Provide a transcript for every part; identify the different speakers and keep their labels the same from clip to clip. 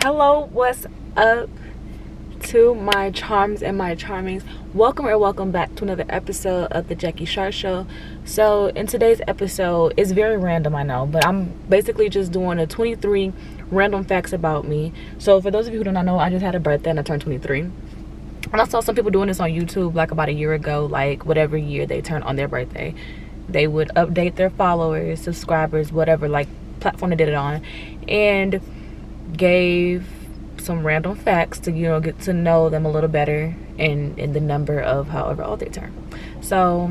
Speaker 1: Hello, what's up to my charms and my charmings? Welcome back to another episode of the Jackiechar Show. So in today's episode, it's very random, I know, but I'm basically just doing a 23 random facts about me. So for those of you who do not know, I just had a birthday and I turned 23. And I saw some people doing this on YouTube like about a year ago, like whatever year they turn on their birthday, they would update their followers, subscribers, whatever like platform they did it on, and gave some random facts to, you know, get to know them a little better in the number of however old they turn. So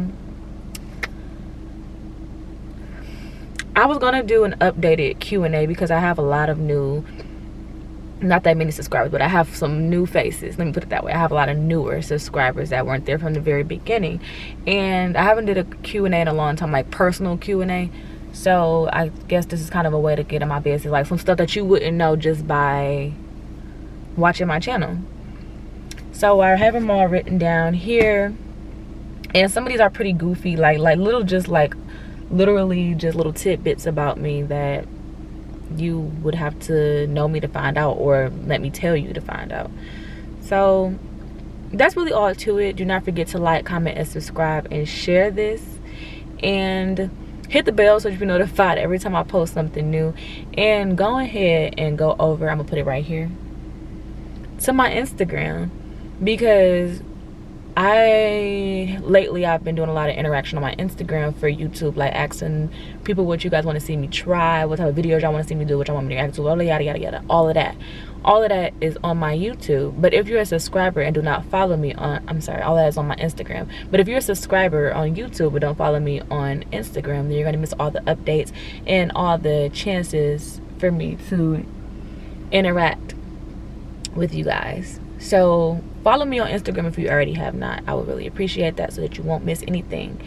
Speaker 1: I was gonna do an updated Q&A because I have a lot of new, not that many subscribers, but I have some new faces, let me put it that way. I have a lot of newer subscribers that weren't there from the very beginning, and I haven't did a Q&A in a long time, like personal Q&A. So I guess this is kind of a way to get in my business, like some stuff that you wouldn't know just by watching my channel. So I have them all written down here, and some of these are pretty goofy, like little, just like literally just little tidbits about me that you would have to know me to find out, or let me tell you to find out. So that's really all to it. Do not forget to like, comment, and subscribe, and share this, and hit the bell so you can be notified every time I post something new. And go ahead and go over, I'm gonna put it right here, to my Instagram, because lately I've been doing a lot of interaction on my Instagram for YouTube, like asking people what you guys want to see me try, what type of videos y'all want to see me do, what y'all want me to react to, yada yada yada. All of that is on my YouTube. But if you're a subscriber and do not follow me on, I'm sorry, all that is on my Instagram. But if you're a subscriber on YouTube but don't follow me on Instagram, then you're gonna miss all the updates and all the chances for me to interact with you guys. So follow me on Instagram if you already have not. I would really appreciate that so that you won't miss anything.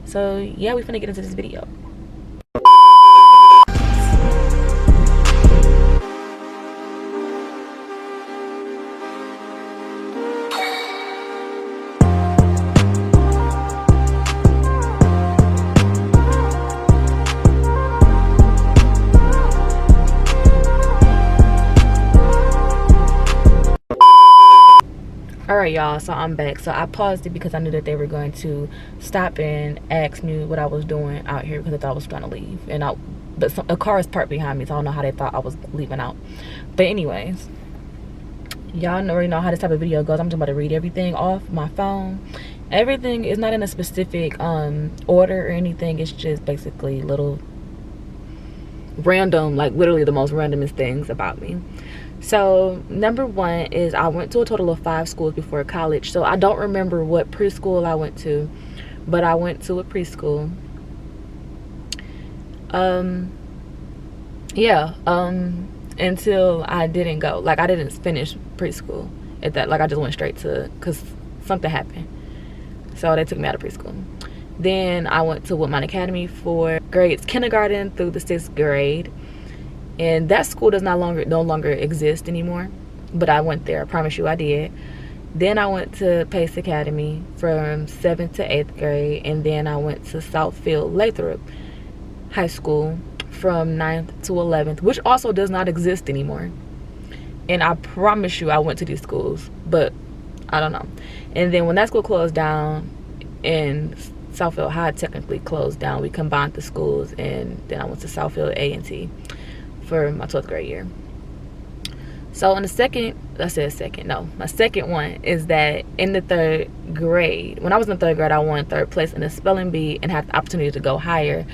Speaker 1: So yeah, we're finna get into this video. Alright y'all, so I'm back. So I paused it because I knew that they were going to stop and ask me what I was doing out here, because I thought I was trying to leave. But a car is parked behind me, so I don't know how they thought I was leaving out. But anyways, y'all already know how this type of video goes. I'm just about to read everything off my phone. Everything is not in a specific order or anything. It's just basically little random, like literally the most randomest things about me. So number one is I went to a total of 5 schools before college. So I don't remember what preschool I went to, but I went to a preschool. Until I didn't go, like I didn't finish preschool at that, like I just went straight to, because something happened, so they took me out of preschool. Then I went to Woodmont Academy for grades kindergarten through the 6th grade. And that school does no longer exist anymore, but I went there, I promise you I did. Then I went to Pace Academy from 7th to 8th grade, and then I went to Southfield Lathrop High School from 9th to 11th, which also does not exist anymore. And I promise you I went to these schools, but I don't know. And then when that school closed down and Southfield High technically closed down, we combined the schools, and then I went to Southfield A&T for my 12th grade year. So in the my second one is that in the 3rd grade, when I was in the 3rd grade, I won 3rd place in the spelling bee and had the opportunity to go higher.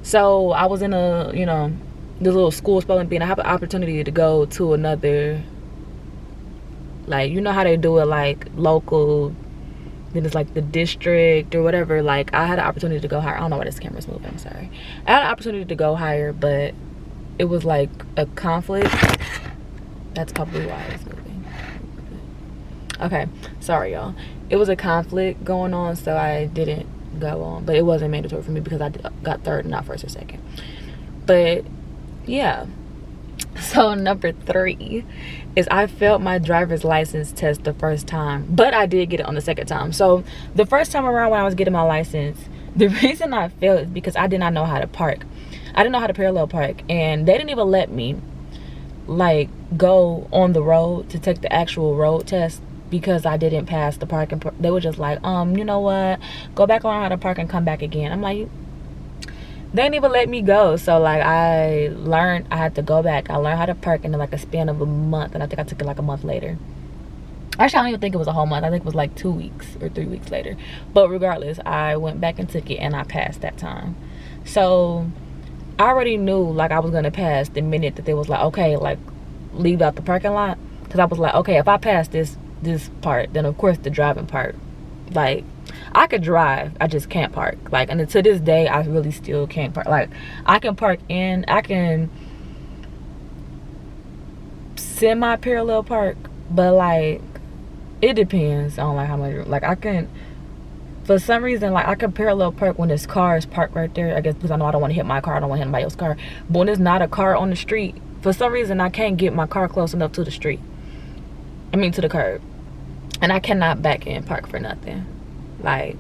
Speaker 1: So I was in a, you know, this little school spelling bee, and I have the opportunity to go to another, like, you know how they do it, like local, then it's like the district or whatever. Like I had an opportunity to go higher. I don't know why this camera's moving, I'm sorry. I had an opportunity to go higher, but it was like a conflict. That's probably why it's moving. Okay, sorry y'all. It was a conflict going on, so I didn't go on. But it wasn't mandatory for me because I got 3rd, not 1st or 2nd. But yeah. So number 3 is I failed my driver's license test the first time, but I did get it on the 2nd time. So the first time around when I was getting my license, the reason I failed is because I did not know how to park. I didn't know how to parallel park, and they didn't even let me like go on the road to take the actual road test because I didn't pass the parking. They were just like, you know what, go back on how to park and come back again. I'm like, they didn't even let me go. So like I learned I had to go back. I learned how to park in like a span of a month, and I think I took it like a month later. Actually, I don't even think it was a whole month. I think it was like 2 weeks or 3 weeks later. But regardless, I went back and took it, and I passed that time. So I already knew like I was gonna pass the minute that they was like, okay, like leave out the parking lot, because I was like, okay, if I pass this part, then of course the driving part, like I could drive, I just can't park. Like, and to this day I really still can't park. Like I can semi parallel park, but like it depends on like how much, like I can, for some reason, like I can parallel park when there's cars parked right there, I guess because I know I don't want to hit my car, I don't want to hit anybody else's car. But when there's not a car on the street, for some reason I can't get my car close enough to the street, to the curb, and I cannot back in park for nothing. Like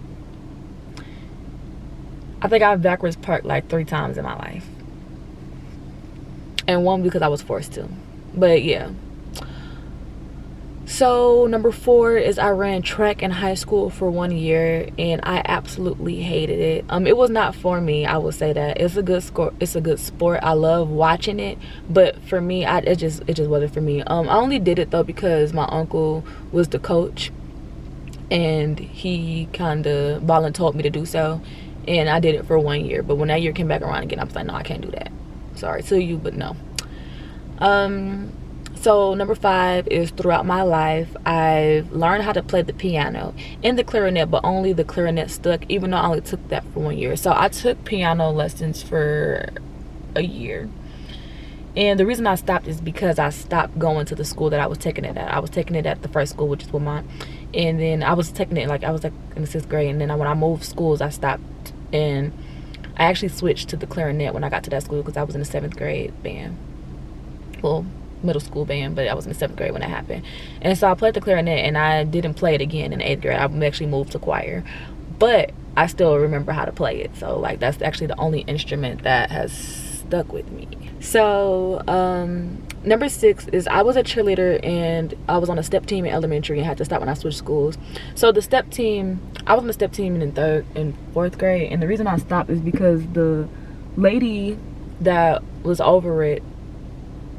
Speaker 1: I think I've backwards parked like 3 times in my life, and one because I was forced to. But yeah. So number 4 is I ran track in high school for 1 year, and I absolutely hated it. It was not for me, I will say that. It's a good sport. I love watching it, but for me, it just wasn't for me. I only did it though because my uncle was the coach, and he kind of volunteered me to do so, and I did it for 1 year. But when that year came back around again, I was like, no, I can't do that. Sorry to you, but no. So number 5 is throughout my life I've learned how to play the piano and the clarinet, but only the clarinet stuck, even though I only took that for 1 year. So I took piano lessons for a year, and the reason I stopped is because I stopped going to the school that I was taking it at. I was taking it at the first school, which is Wilmot, and then I was taking it like I was like in the 6th grade, and then when I moved schools I stopped, and I actually switched to the clarinet when I got to that school because I was in the 7th grade band. Well, middle school band, but I was in the 7th grade when that happened. And so I played the clarinet, and I didn't play it again in 8th grade. I actually moved to choir, but I still remember how to play it. So like that's actually the only instrument that has stuck with me. So number 6 is I was a cheerleader, and I was on a step team in elementary and had to stop when I switched schools. So the step team, I was on the step team in 3rd and 4th grade, and the reason I stopped is because the lady that was over it,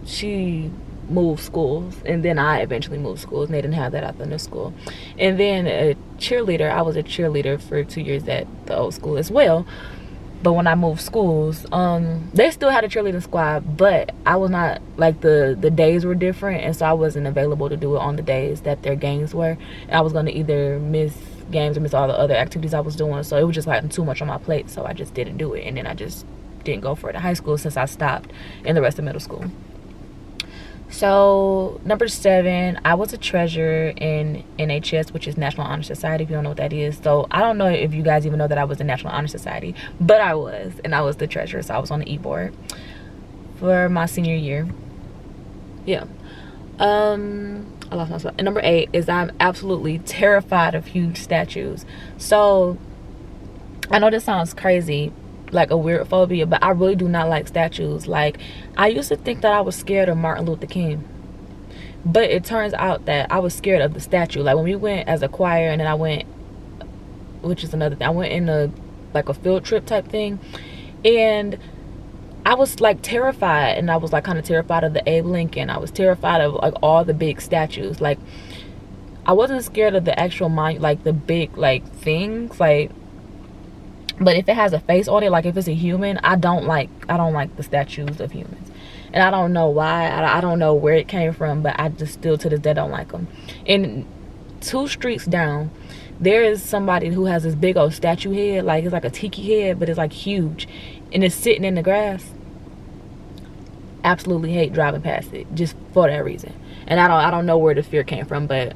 Speaker 1: she moved schools, and then I eventually moved schools, and they didn't have that at the new school. And then a cheerleader, I was a cheerleader for 2 years at the old school as well. But when I moved schools, they still had a cheerleading squad, but I was not, like the days were different, and so I wasn't available to do it on the days that their games were. And I was going to either miss games or miss all the other activities I was doing, so it was just like too much on my plate, so I just didn't do it. And then I just didn't go for it in high school since I stopped in the rest of middle school. So number 7, I was a treasurer in NHS, which is National Honor Society, if you don't know what that is. So I don't know if you guys even know that I was in National Honor Society, but I was, and I was the treasurer. So I was on the e-board for my senior year. Yeah. I lost my spot. And number 8 is I'm absolutely terrified of huge statues. So I know this sounds crazy, like a weird phobia, but I really do not like statues. Like I used to think that I was scared of Martin Luther King, but it turns out that I was scared of the statue. Like when we went as a choir, and then I went, which is another thing, I went in a field trip type thing, and I was like terrified, and I was like kind of terrified of the Abe Lincoln. I was terrified of like all the big statues. Like I wasn't scared of the actual like the big like things, like, but if it has a face on it, like if it's a human, I don't like the statues of humans. And I don't know why. I don't know where it came from, but I just still to this day don't like them. And 2 streets down, there is somebody who has this big old statue head, like it's like a tiki head, but it's like huge, and it's sitting in the grass. Absolutely hate driving past it just for that reason. And I don't know where the fear came from, but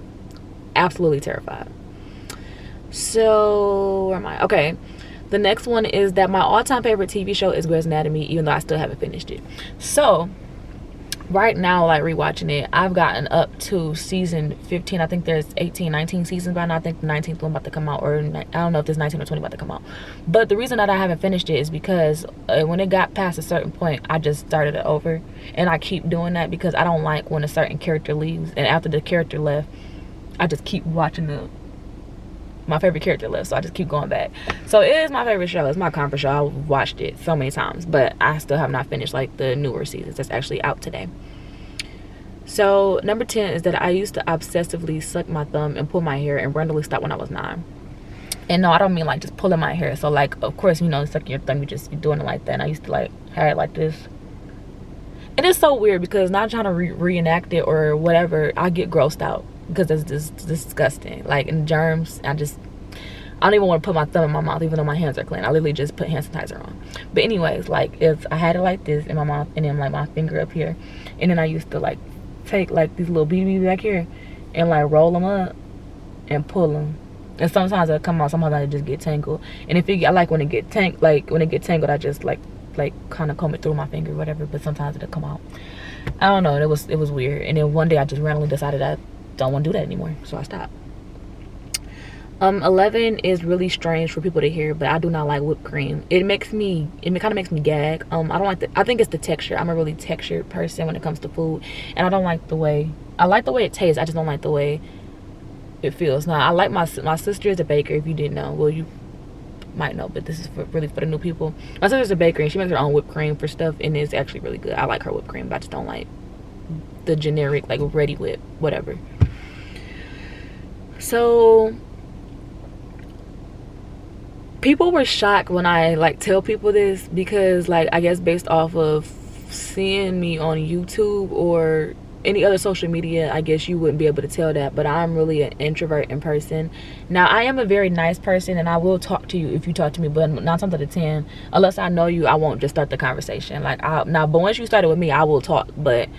Speaker 1: absolutely terrified. So where am I? Okay. The next one is that my all-time favorite TV show is Grey's Anatomy, even though I still haven't finished it. So right now, like rewatching it, I've gotten up to season 15. I think there's 18, 19 seasons by now. I think the 19th one about to come out, or I don't know if there's 19 or 20 about to come out. But the reason that I haven't finished it is because when it got past a certain point, I just started it over, and I keep doing that because I don't like when a certain character leaves, and after the character left, I just keep watching my favorite character left, so I just keep going back. So it is my favorite show. It's my comfort show. I've watched it so many times, but I still have not finished like the newer seasons that's actually out today. So number 10 is that I used to obsessively suck my thumb and pull my hair and randomly stop when I was 9. And no, I don't mean like just pulling my hair. So like, of course, you know, sucking your thumb, you just be doing it like that. And I used to like have it like this. And it's so weird because not trying to reenact it or whatever, I get grossed out because it's just disgusting. Like in germs, I don't even want to put my thumb in my mouth even though my hands are clean. I literally just put hand sanitizer on. But anyways, like if I had it like this in my mouth and then like my finger up here, and then I used to like take like these little BBs back here and like roll them up and pull them. And sometimes they'll come out, sometimes I just get tangled. And if I like when it get tangled, I just like kind of comb it through my finger or whatever. But sometimes it'll come out. I don't know. And it was weird. And then one day I just randomly decided I don't want to do that anymore, so I stopped. 11 is really strange for people to hear, but I do not like whipped cream. It kind of makes me gag. I don't like I think it's the texture. I'm a really textured person when it comes to food, and I don't like the way, I like the way it tastes, I just don't like the way it feels. Now I like my sister is a baker. If you didn't know, well, you might know, but this is really for the new people. My sister's a baker and she makes her own whipped cream for stuff, and it's actually really good. I like her whipped cream, but I just don't like the generic like ready whip whatever. So people were shocked when I like tell people this, because like I guess based off of seeing me on YouTube or any other social media, I guess you wouldn't be able to tell that, but I'm really an introvert in person. Now I am a very nice person and I will talk to you if you talk to me, but 9 times out of 10, unless I know you, I won't just start the conversation. Like but once you started with me, I will talk, but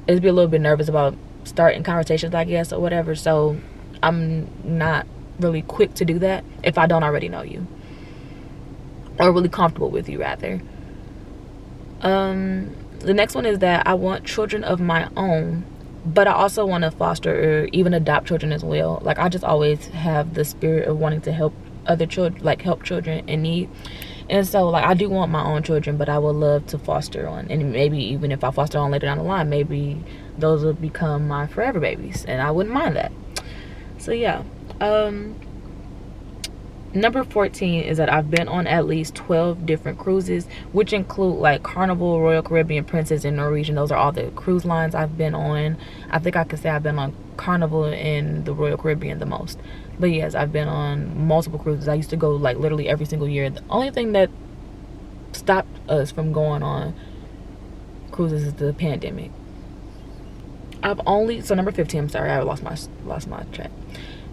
Speaker 1: it's be a little bit nervous about starting conversations, I guess, or whatever. So I'm not really quick to do that if I don't already know you, or really comfortable with you rather. The next one is that I want children of my own, but I also want to foster or even adopt children as well. Like I just always have the spirit of wanting to help other children, like help children in need. And so like I do want my own children, but I would love to foster on, and maybe even if I foster on later down the line, maybe those will become my forever babies, and I wouldn't mind that. So yeah. Number 14 is that I've been on at least 12 different cruises, which include like Carnival, Royal Caribbean, Princess, and Norwegian. Those are all the cruise lines I've been on. I think I could say I've been on Carnival and the Royal Caribbean the most. But yes, I've been on multiple cruises. I used to go like literally every single year. The only thing that stopped us from going on cruises is the pandemic. So number 15, I'm sorry, I lost my track.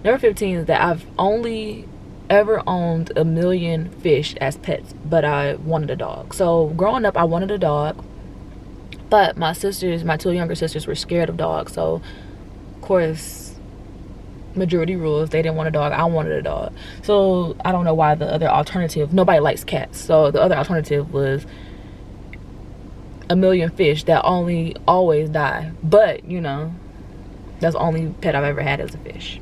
Speaker 1: Number 15 is that I've only ever owned 1 million fish as pets, but I wanted a dog. So growing up, I wanted a dog, but my 2 younger sisters were scared of dogs. So of course, majority rules, they didn't want a dog, I wanted a dog. So I don't know why the other alternative, nobody likes cats, so the other alternative was 1 million fish that always die. But you know, that's the only pet I've ever had as a fish.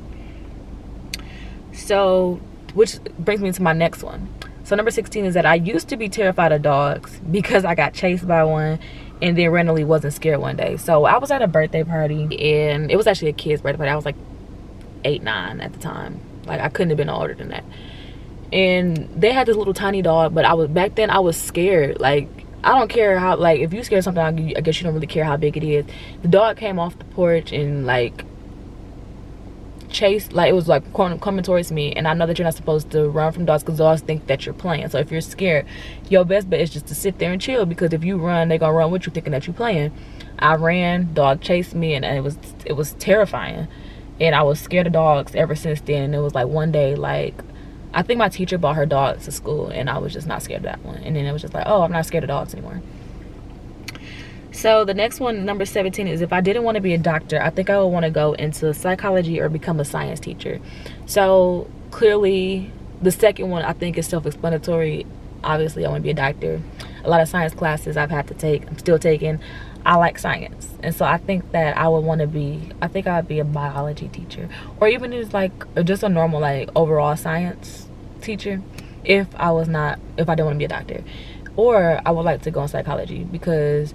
Speaker 1: So, which brings me to my next one. So number 16 is that I used to be terrified of dogs because I got chased by one and then randomly wasn't scared one day. So I was at a birthday party, and it was actually a kid's birthday party. I was like 8, 9 at the time. Like I couldn't have been older than that. And they had this little tiny dog, but back then I was scared. Like I don't care how, like if you scared of something, I guess you don't really care how big it is. The dog came off the porch and like chased, like it was like coming towards me, and I know that you're not supposed to run from dogs because dogs think that you're playing. So if you're scared, your best bet is just to sit there and chill, because if you run, they're gonna run with you thinking that you're playing. I ran, dog chased me, and it was terrifying, and I was scared of dogs ever since then. And it was like one day, like I think my teacher brought her dogs to school, and I was just not scared of that one, and then it was just like, oh, I'm not scared of dogs anymore. So the next one, number 17, is if I didn't want to be a doctor, I think I would want to go into psychology or become a science teacher. So clearly the second one I think is self-explanatory. Obviously I want to be a doctor. A lot of science classes I've had to take, I'm still taking. I like science, and so I think that I would want to be, I think I'd be a biology teacher, or even just like just a normal like overall science teacher, if I didn't want to be a doctor. Or I would like to go in psychology, because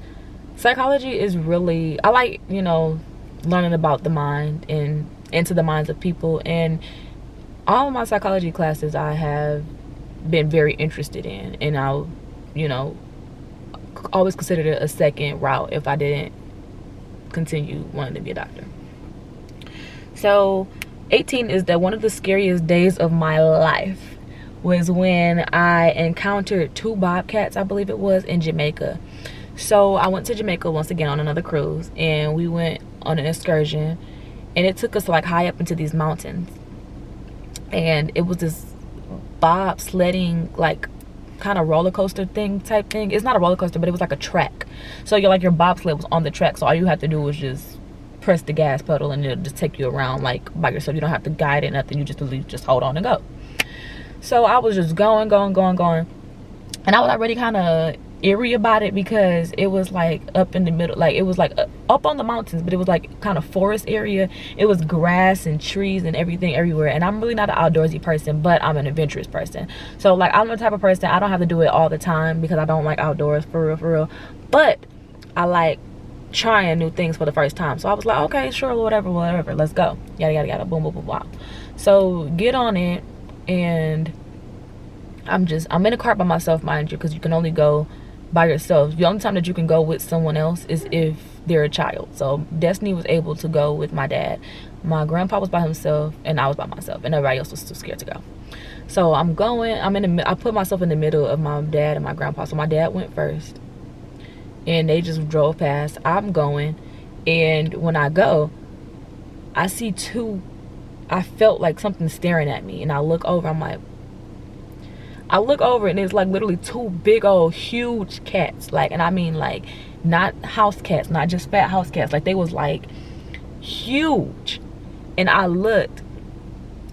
Speaker 1: psychology is really, I like, you know, learning about the mind and into the minds of people. And all of my psychology classes I have been very interested in, and I'll, you know, always considered it a second route if I didn't continue wanting to be a doctor. So 18 is that one of the scariest days of my life was when I encountered 2 bobcats, I believe it was, in Jamaica. So I went to Jamaica once again on another cruise, and we went on an excursion, and it took us like high up into these mountains, and it was this bobsledding like kind of roller coaster type thing. It's not a roller coaster, but it was like a track. So your bobsled was on the track, so all you have to do was just press the gas pedal, and it'll just take you around like by yourself. You don't have to guide it, nothing. You just hold on and go. So I was just going, and I was already kind of eerie about it, because it was like up in the middle, like it was like up on the mountains, but it was like kind of forest area. It was grass and trees and everything everywhere, and I'm really not an outdoorsy person, but I'm an adventurous person. So like I'm the type of person, I don't have to do it all the time, because I don't like outdoors for real, but I like trying new things for the first time. So I was like, okay, sure, whatever, let's go, yada, boom, wow. So get on it, and I'm in a car by myself, mind you, because you can only go by yourself. The only time that you can go with someone else is if they're a child. So Destiny was able to go with my dad. My grandpa was by himself, and I was by myself, and everybody else was too scared to go. So I'm going, I put myself in the middle of my dad and my grandpa. So my dad went first, and they just drove past. I'm going, and when I go, I see 2, I felt like something staring at me, and I look over, and it's like literally 2 big old huge cats, like, and I mean like not house cats, not just fat house cats, like they was like huge. And I looked,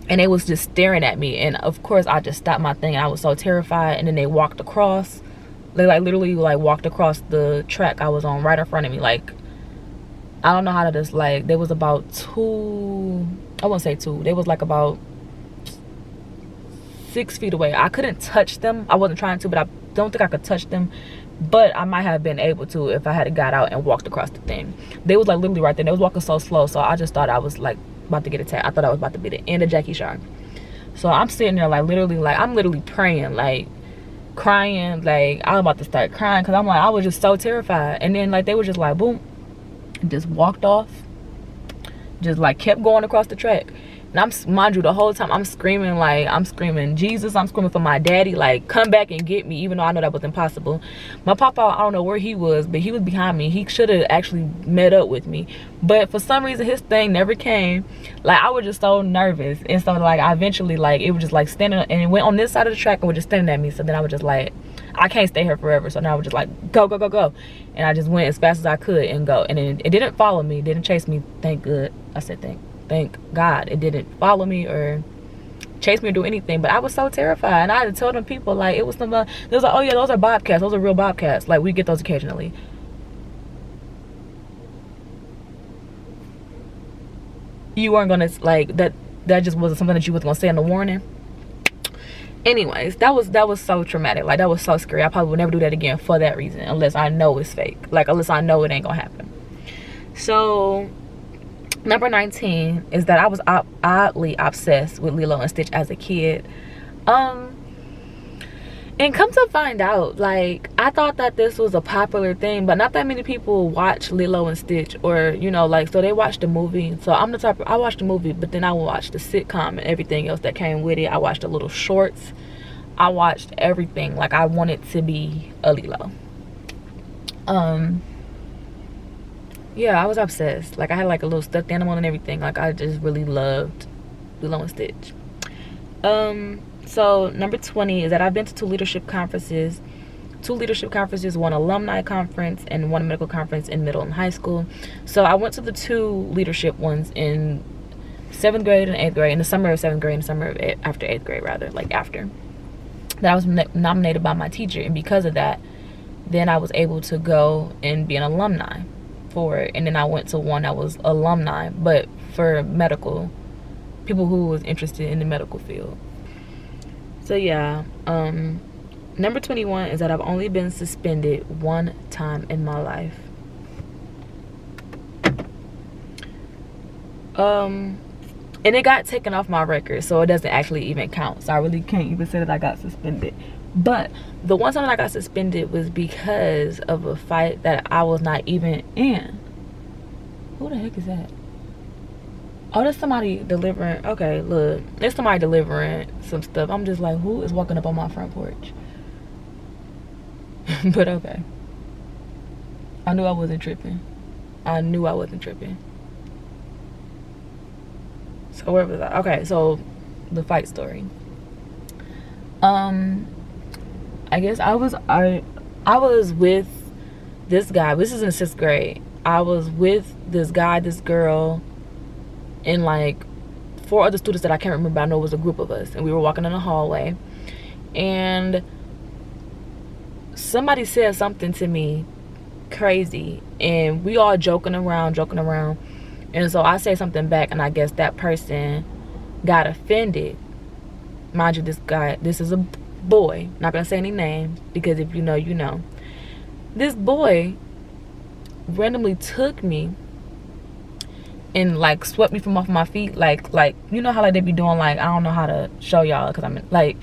Speaker 1: and they was just staring at me, and of course I just stopped my thing, and I was so terrified. And then they walked across, they like literally like walked across the track I was on right in front of me. Like, I don't know how to just, like, there was about 2, I won't say 2, they was like about 6 feet away. I couldn't touch them, I wasn't trying to, but I don't think I could touch them, but I might have been able to if I had got out and walked across the thing. They was like literally right there. They was walking so slow, so I just thought I was like about to get attacked. I thought I was about to be the end of jackiechar. So I'm sitting there like literally, like I'm literally praying, like crying, like I was about to start crying, because I'm like, I was just so terrified. And then like they were just like boom, just walked off, just like kept going across the track. And mind you, the whole time I'm screaming, like I'm screaming Jesus, I'm screaming for my daddy, like come back and get me, even though I know that was impossible. My papa, I don't know where he was, but he was behind me. He should have actually met up with me, but for some reason his thing never came. Like I was just so nervous, and so like I eventually, like it was just like standing, and it went on this side of the track and was just standing at me. So then I was just like, I can't stay here forever. So now I was just like, go, and I just went as fast as I could and go. And it didn't follow me, didn't chase me, thank good. I said thank God it didn't follow me or chase me or do anything. But I was so terrified, and I had to tell them people, like it was some, they was like, oh yeah, those are bobcats, those are real bobcats, like we get those occasionally. You weren't gonna, like, that just wasn't something that you was gonna say in the warning. Anyways, that was so traumatic, like that was so scary. I probably would never do that again for that reason, unless I know it's fake, like unless I know it ain't gonna happen. So number 19 is that I was oddly obsessed with Lilo and Stitch as a kid. And come to find out, like I thought that this was a popular thing, but not that many people watch Lilo and Stitch, or you know, like, so they watch the movie. So I'm the type of, I watched the movie, but then I will watch the sitcom and everything else that came with it. I watched the little shorts, I watched everything. Like I wanted to be a Lilo. Yeah, I was obsessed. Like I had like a little stuffed animal and everything. Like I just really loved Lilo and Stitch. So number 20 is that I've been to 2 leadership conferences, one alumni conference and one medical conference in middle and high school. So I went to the 2 leadership ones in 7th grade and 8th grade, in the summer of 7th grade and the summer of after 8th grade, rather, like after that I was nominated by my teacher. And because of that, then I was able to go and be an alumni for it. And then I went to one that was alumni, but for medical, people who was interested in the medical field. So yeah, number 21 is that I've only been suspended one time in my life. And it got taken off my record, so it doesn't actually even count. So I really can't even say that I got suspended. But the one time that I got suspended was because of a fight that I was not even in. Who the heck is that? Oh, there's somebody delivering. Okay, look, there's somebody delivering some stuff. I'm just like, who is walking up on my front porch? But okay, I knew I wasn't tripping. I knew I wasn't tripping. So where was I? Okay, so the fight story. I guess I was with this guy. This is in 6th grade. I was with this guy, this girl, and like 4 other students that I can't remember. I know it was a group of us, and we were walking in the hallway, and somebody said something to me crazy, and we all joking around, and so I say something back, and I guess that person got offended. Mind you, this is a boy, not gonna say any names, because if you know, you know. This boy randomly took me and like swept me from off my feet, like you know how like they be doing, like I don't know how to show y'all because I'm like,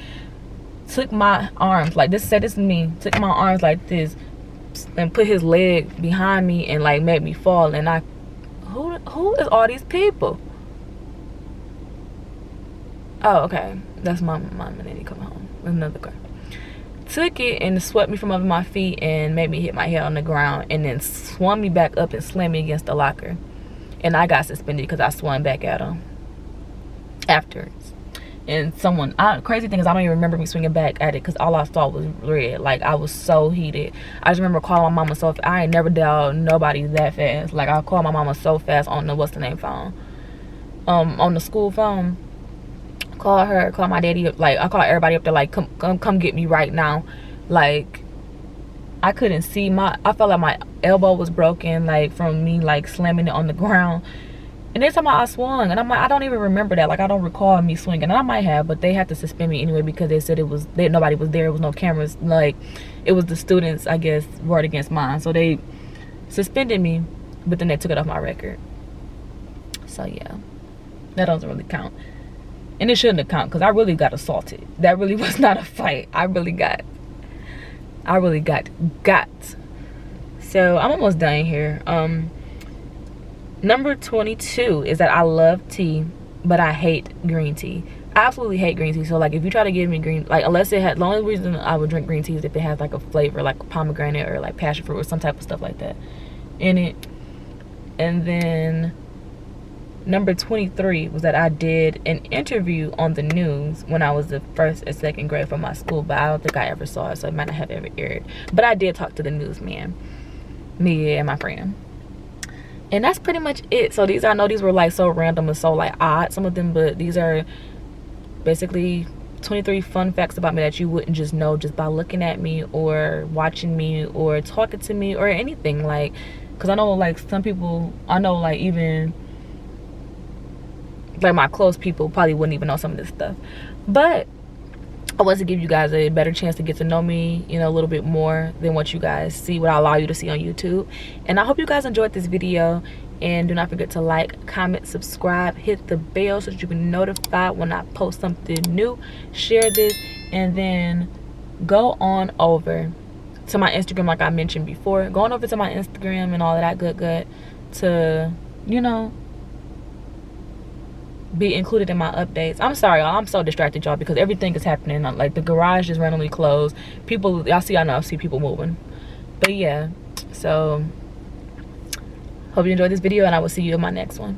Speaker 1: took my arms like this, said this to me, took my arms like this and put his leg behind me and like made me fall. And I, who is all these people? Oh, okay, that's my mom, and then he come home with another car. Took it and swept me from under my feet and made me hit my head on the ground, and then swung me back up and slammed me against the locker. And I got suspended because I swung back at him afterwards. And crazy thing is, I don't even remember me swinging back at it because all I saw was red. Like, I was so heated. I just remember calling my mama so fast. I ain't never dealt nobody that fast. Like, I called my mama so fast on the what's the name phone, on the school phone. Call her, call my daddy, like I call everybody up there, like come get me right now. Like, I couldn't see, I felt like my elbow was broken, like from me like slamming it on the ground. And then somehow I swung, and I'm like, I don't even remember that. Like, I don't recall me swinging. And I might have, but they had to suspend me anyway because they said nobody was there. It was no cameras. Like, it was the students, I guess, word against mine. So they suspended me, but then they took it off my record. So yeah, that doesn't really count. And it shouldn't have counted because I really got assaulted. That really was not a fight. I really got. So I'm almost done here. Number 22 is that I love tea, but I hate green tea. I absolutely hate green tea. So like, if you try to give me green, like unless it had, the only reason I would drink green tea is if it has like a flavor, like pomegranate or like passion fruit or some type of stuff like that in it. And then number 23 was that I did an interview on the news when I was the 1st and 2nd grade for my school, but I don't think I ever saw it, so it might not have ever aired. But I did talk to the newsman, me and my friend. And that's pretty much it. So I know these were like so random and so like odd, some of them, but these are basically 23 fun facts about me that you wouldn't just know just by looking at me or watching me or talking to me or anything. Like, because I know like some people, I know like even like my close people probably wouldn't even know some of this stuff. But I want to give you guys a better chance to get to know me, you know, a little bit more than what you guys see, what I allow you to see on YouTube. And I hope you guys enjoyed this video. And do not forget to like, comment, subscribe, hit the bell so that you can be notified when I post something new. Share this, and then go on over to my Instagram like I mentioned before. Go on over to my Instagram and all of that good to, you know, be included in my updates. I'm sorry, y'all, I'm so distracted, y'all, because everything is happening. Like, the garage is randomly closed. People, y'all see, I see people moving. But yeah, so hope you enjoyed this video, and I will see you in my next one.